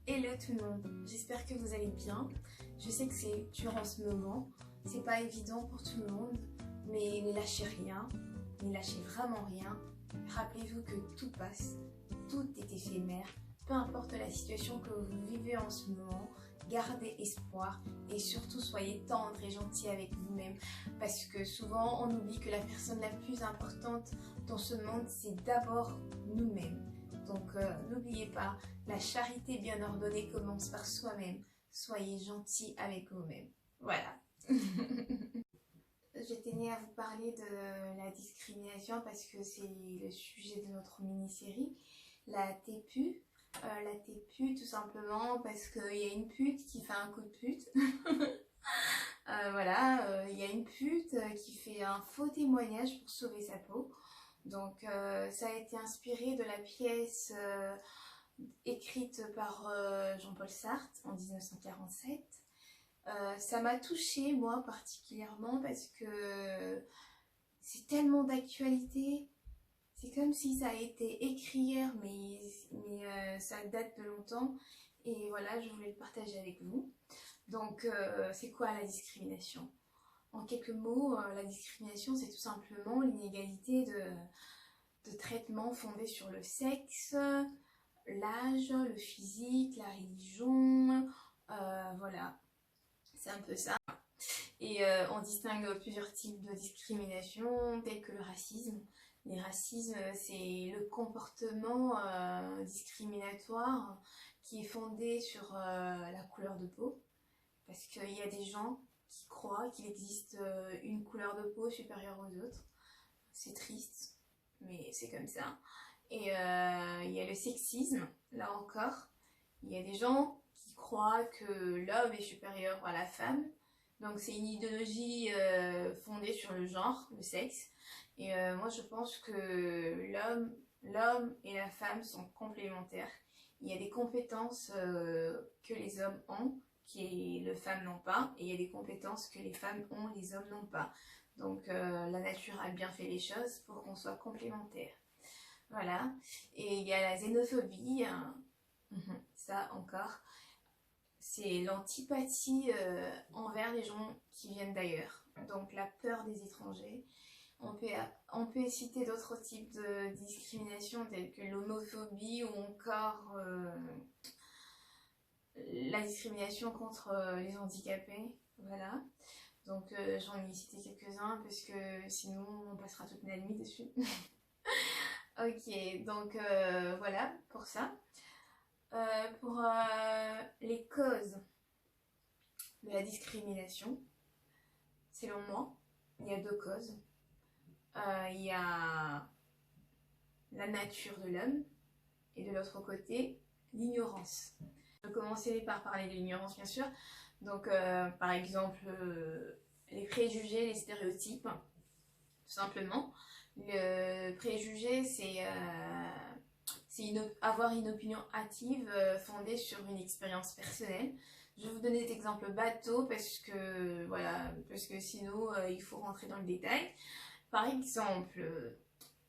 Hello tout le monde, j'espère que vous allez bien. Je sais que c'est dur en ce moment, c'est pas évident pour tout le monde, mais ne lâchez rien, ne lâchez vraiment rien. Rappelez-vous que tout passe, tout est éphémère, peu importe la situation que vous vivez en ce moment, gardez espoir et surtout soyez tendre et gentil avec vous-même parce que souvent on oublie que la personne la plus importante dans ce monde c'est d'abord nous-mêmes. Donc n'oubliez pas, la charité bien ordonnée commence par soi-même. Soyez gentil avec vous-même. Voilà. Je tenais à vous parler de la discrimination parce que c'est le sujet de notre mini-série. La TPU. La TPU tout simplement parce qu'il y a une pute qui fait un coup de pute. Voilà, il y a une pute qui fait un faux témoignage pour sauver sa peau. Donc ça a été inspiré de la pièce écrite par Jean-Paul Sartre en 1947. Ça m'a touchée moi particulièrement parce que c'est tellement d'actualité. C'est comme si ça a été écrit hier mais ça date de longtemps. Et voilà, je voulais le partager avec vous. Donc c'est quoi la discrimination ? En quelques mots, la discrimination, c'est tout simplement l'inégalité de traitement fondé sur le sexe, l'âge, le physique, la religion, voilà, c'est un peu ça. Et on distingue plusieurs types de discrimination, tels que le racisme. Les racismes, c'est le comportement discriminatoire qui est fondé sur la couleur de peau, parce qu'il y a des gens qui croient qu'il existe une couleur de peau supérieure aux autres. C'est triste, mais c'est comme ça. Et il y a le sexisme, là encore. Il y a des gens qui croient que l'homme est supérieur à la femme. Donc c'est une idéologie fondée sur le genre, le sexe. Et moi je pense que l'homme et la femme sont complémentaires. Il y a des compétences que les hommes ont, que les femmes n'ont pas. Et il y a des compétences que les femmes ont, les hommes n'ont pas. Donc la nature a bien fait les choses pour qu'on soit complémentaires. Voilà. Et il y a la xénophobie. Ça encore. C'est l'antipathie envers les gens qui viennent d'ailleurs. Donc la peur des étrangers. On peut citer d'autres types de discrimination telles que l'homophobie ou encore la discrimination contre les handicapés. Voilà. Donc j'en ai cité quelques-uns parce que sinon on passera toute la nuit dessus. Ok, donc voilà pour ça. Pour les causes de la discrimination, selon moi, il y a deux causes. Il y a la nature de l'homme et de l'autre côté, l'ignorance. Je vais commencer par parler de l'ignorance, bien sûr. Donc, par exemple, les préjugés, les stéréotypes, tout simplement. Le préjugé, c'est avoir une opinion hâtive fondée sur une expérience personnelle. Je vais vous donner des exemples bateaux parce que, voilà, parce que sinon, il faut rentrer dans le détail. Par exemple,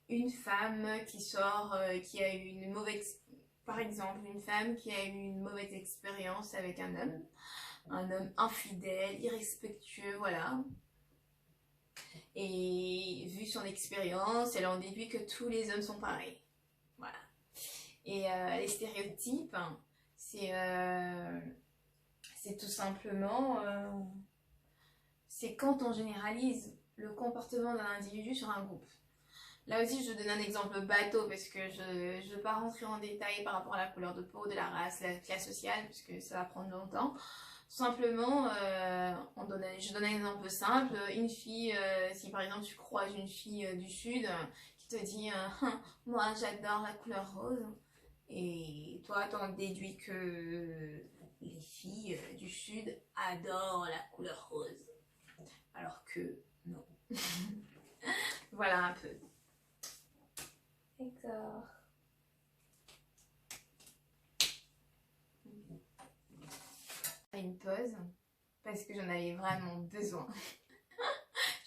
une femme qui sort, qui a eu une mauvaise... Par exemple, une femme qui a eu une mauvaise expérience avec un homme infidèle, irrespectueux, voilà. Et vu son expérience, elle en déduit que tous les hommes sont pareils. Voilà. Et les stéréotypes, c'est tout simplement... c'est quand on généralise le comportement d'un individu sur un groupe. Là aussi, je donne un exemple bateau parce que je ne veux pas rentrer en détail par rapport à la couleur de peau, de la race, la classe sociale, puisque ça va prendre longtemps. Tout simplement, je donne un exemple simple. Une fille, si par exemple tu croises une fille du Sud qui te dit « Moi, j'adore la couleur rose », et toi, t'en déduis que les filles du Sud adorent la couleur rose. Alors que non. Voilà un peu. D'accord. Une pause parce que j'en avais vraiment besoin.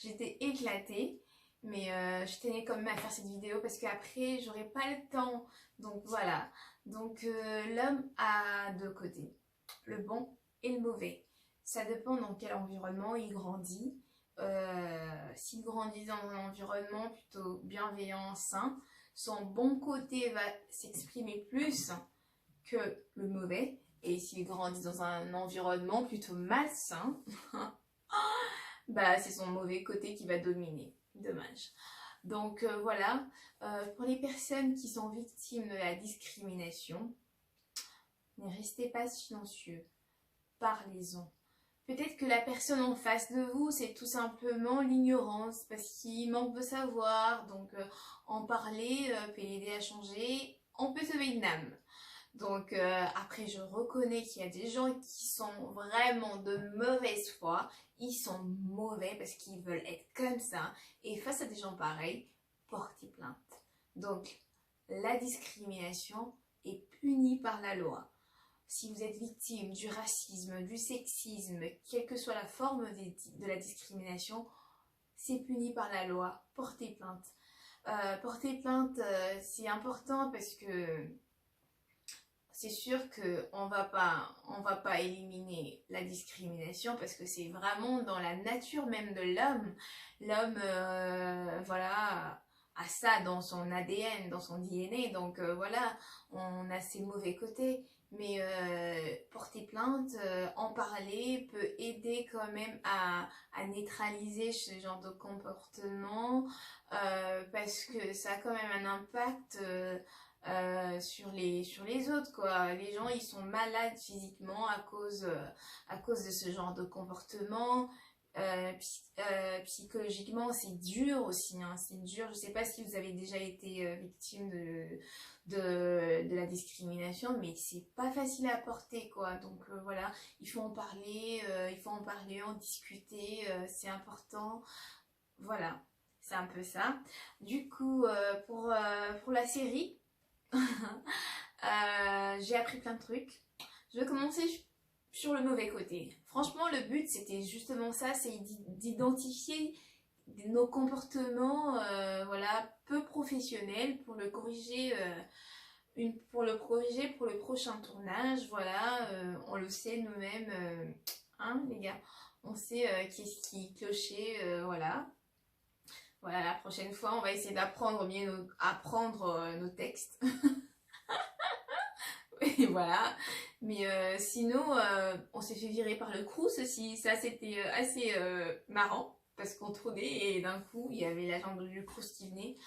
J'étais éclatée, mais je tenais quand même à faire cette vidéo parce qu'après j'aurai pas le temps. Donc voilà, donc l'homme a deux côtés, le bon et le mauvais. Ça dépend dans quel environnement il grandit. S'il grandit dans un environnement plutôt bienveillant, sain, son bon côté va s'exprimer plus que le mauvais. Et s'il grandit dans un environnement plutôt malsain, bah, c'est son mauvais côté qui va dominer. Dommage. Donc voilà, pour les personnes qui sont victimes de la discrimination, ne restez pas silencieux, parlez-en. Peut-être que la personne en face de vous, c'est tout simplement l'ignorance, parce qu'il manque de savoir, donc en parler peut l'aider à changer, on peut sauver une âme. Donc après, je reconnais qu'il y a des gens qui sont vraiment de mauvaise foi, ils sont mauvais parce qu'ils veulent être comme ça, et face à des gens pareils, portez plainte. Donc la discrimination est punie par la loi. Si vous êtes victime du racisme, du sexisme, quelle que soit la forme de la discrimination, c'est puni par la loi. Portez plainte. Porter plainte, c'est important parce que c'est sûr qu'on va pas éliminer la discrimination parce que c'est vraiment dans la nature même de l'homme. L'homme, voilà, a ça dans son ADN, dans son DNA. Donc voilà, on a ses mauvais côtés. Mais porter plainte, en parler peut aider quand même à neutraliser ce genre de comportement parce que ça a quand même un impact sur les autres, quoi. Les gens, ils sont malades physiquement à cause de ce genre de comportement. Psychologiquement, c'est dur aussi, hein, c'est dur. Je sais pas si vous avez déjà été victime de la discrimination, mais c'est pas facile à porter, quoi. Donc voilà, il faut en parler, en discuter, c'est important. Voilà, c'est un peu ça. Du coup, pour la série, j'ai appris plein de trucs. Je vais commencer sur le mauvais côté. Franchement, le but, c'était justement ça, c'est d'identifier nos comportements voilà, peu professionnels pour le corriger pour le prochain tournage. Voilà, on le sait nous-mêmes, hein, les gars, on sait qu'est-ce qui clochait, voilà. Voilà, la prochaine fois, on va essayer d'apprendre mieux apprendre nos textes. Et voilà. Mais sinon, on s'est fait virer par le Crous aussi. Ça, c'était assez marrant. Parce qu'on tournait et d'un coup, il y avait l'agent du Crous qui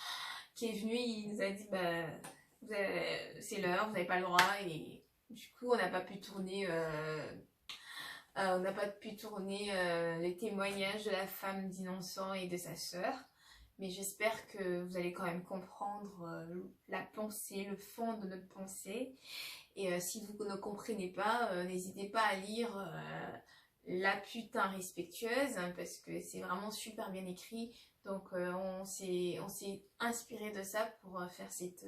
est venu, il nous a dit, bah, c'est l'heure, vous n'avez pas le droit. Et du coup, on n'a pas pu tourner... les témoignages de la femme d'innocent et de sa sœur. Mais j'espère que vous allez quand même comprendre la pensée, le fond de notre pensée. Et si vous ne comprenez pas, n'hésitez pas à lire La putain respectueuse, hein, parce que c'est vraiment super bien écrit. Donc on s'est inspiré de ça pour faire cette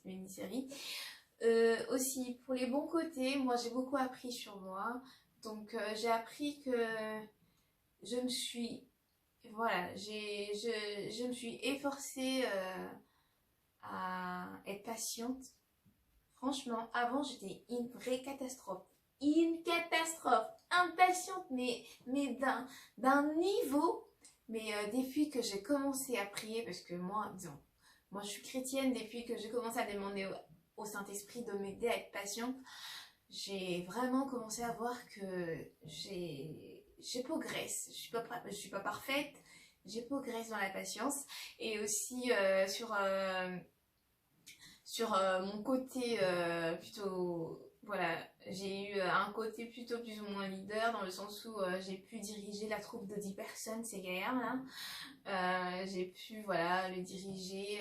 mini-série. Aussi, pour les bons côtés, moi j'ai beaucoup appris sur moi. Donc j'ai appris que je me suis... Voilà, je me suis efforcée à être patiente. Franchement, avant, j'étais une vraie catastrophe. Une catastrophe. Impatiente, mais d'un niveau. Mais depuis que j'ai commencé à prier, parce que moi, disons, moi je suis chrétienne, depuis que j'ai commencé à demander au Saint-Esprit de m'aider à être patiente, j'ai vraiment commencé à voir que je progresse. Je suis pas parfaite, je progresse dans la patience. Et aussi sur mon côté plutôt, voilà, j'ai eu un côté plutôt plus ou moins leader, dans le sens où j'ai pu diriger la troupe de 10 personnes, ces gaillards-là. J'ai pu, voilà, le diriger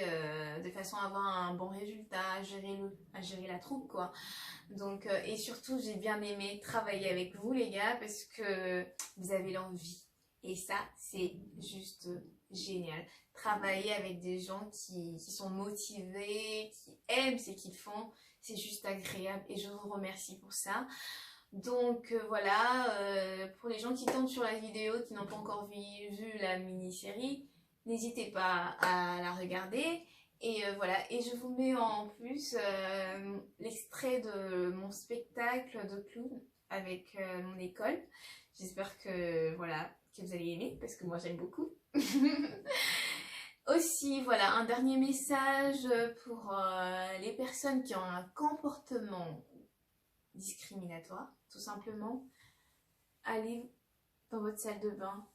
de façon à avoir un bon résultat, à gérer la troupe, quoi. Donc, et surtout, j'ai bien aimé travailler avec vous, les gars, parce que vous avez l'envie. Et ça, c'est juste génial. Travailler avec des gens qui sont motivés, qui aiment ce qu'ils font, c'est juste agréable et je vous remercie pour ça. Donc voilà, pour les gens qui tombent sur la vidéo, qui n'ont pas encore vu la mini-série, n'hésitez pas à la regarder. Et voilà, et je vous mets en plus l'extrait de mon spectacle de clown avec mon école. J'espère que voilà, que vous allez aimer parce que moi j'aime beaucoup. Aussi, voilà, un dernier message pour les personnes qui ont un comportement discriminatoire, tout simplement. Allez dans votre salle de bain,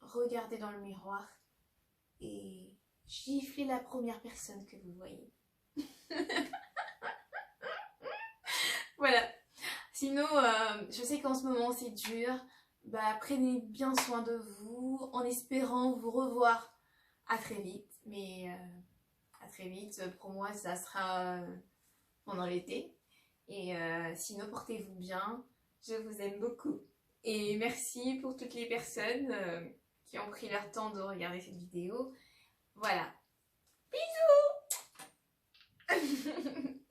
regardez dans le miroir et giflez la première personne que vous voyez. Voilà. Sinon, je sais qu'en ce moment c'est dur. Bah, prenez bien soin de vous en espérant vous revoir à très vite. Mais à très vite, pour moi, ça sera pendant l'été. Et sinon, portez-vous bien. Je vous aime beaucoup. Et merci pour toutes les personnes qui ont pris leur temps de regarder cette vidéo. Voilà. Bisous.